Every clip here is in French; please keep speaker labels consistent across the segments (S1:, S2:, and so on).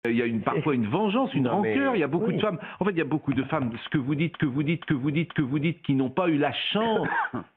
S1: Il y a parfois une vengeance, une
S2: Non, mais
S1: rancœur. Il y a beaucoup de
S2: oui.
S1: femmes. En fait, il y a beaucoup de femmes. Ce que vous dites, qui n'ont pas eu la chance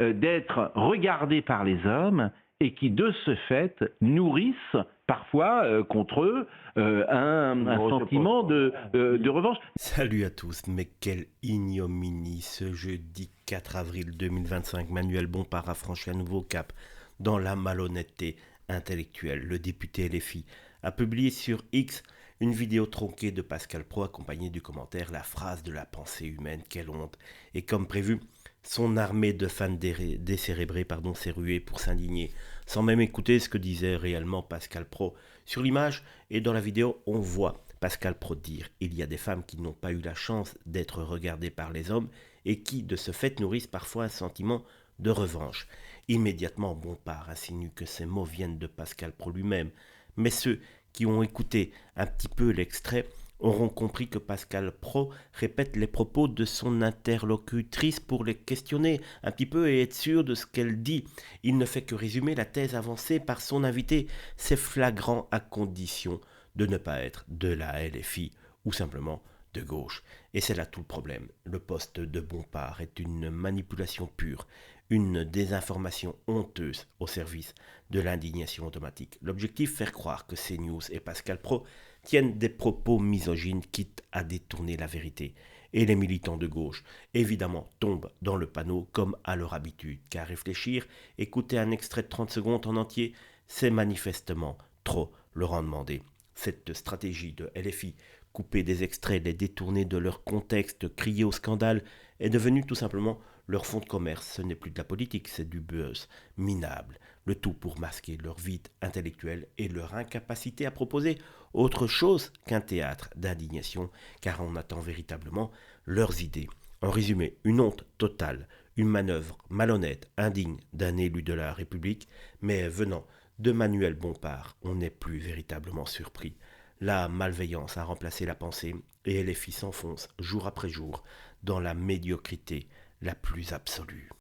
S1: d'être regardées par les hommes et qui, de ce fait, nourrissent parfois contre eux un sentiment de revanche.
S3: Salut à tous, mais quelle ignominie ce jeudi 4 avril 2025. Manuel Bompard a franchi un nouveau cap dans la malhonnêteté intellectuelle. Le député LFI a publié sur X une vidéo tronquée de Pascal Praud accompagnée du commentaire "La phrase de la pensée humaine, quelle honte". Et comme prévu, son armée de fans décérébrés s'est ruée pour s'indigner, sans même écouter ce que disait réellement Pascal Praud. Sur l'image et dans la vidéo, on voit Pascal Praud dire « Il y a des femmes qui n'ont pas eu la chance d'être regardées par les hommes et qui, de ce fait, nourrissent parfois un sentiment de revanche ». Immédiatement, Bompard insinue que ces mots viennent de Pascal Praud lui-même. Mais ceux qui ont écouté un petit peu l'extrait auront compris que Pascal Praud répète les propos de son interlocutrice pour les questionner un petit peu et être sûr de ce qu'elle dit. Il ne fait que résumer la thèse avancée par son invité. C'est flagrant à condition de ne pas être de la LFI ou simplement de gauche. Et c'est là tout le problème. Le poste de Bompard est une manipulation pure, une désinformation honteuse au service de l'indignation automatique. L'objectif, faire croire que CNews et Pascal Praud tiennent des propos misogynes, quitte à détourner la vérité. Et les militants de gauche, évidemment, tombent dans le panneau comme à leur habitude, car réfléchir, écouter un extrait de 30 secondes en entier, c'est manifestement trop leur en demander. Cette stratégie de LFI, couper des extraits, les détourner de leur contexte, crier au scandale, est devenue tout simplement leur fonds de commerce. Ce n'est plus de la politique, c'est du buzz minable. Le tout pour masquer leur vide intellectuel et leur incapacité à proposer autre chose qu'un théâtre d'indignation, car on attend véritablement leurs idées. En résumé, une honte totale, une manœuvre malhonnête, indigne d'un élu de la République, mais venant de Manuel Bompard, on n'est plus véritablement surpris. La malveillance a remplacé la pensée et LFI s'enfonce jour après jour dans la médiocrité la plus absolue.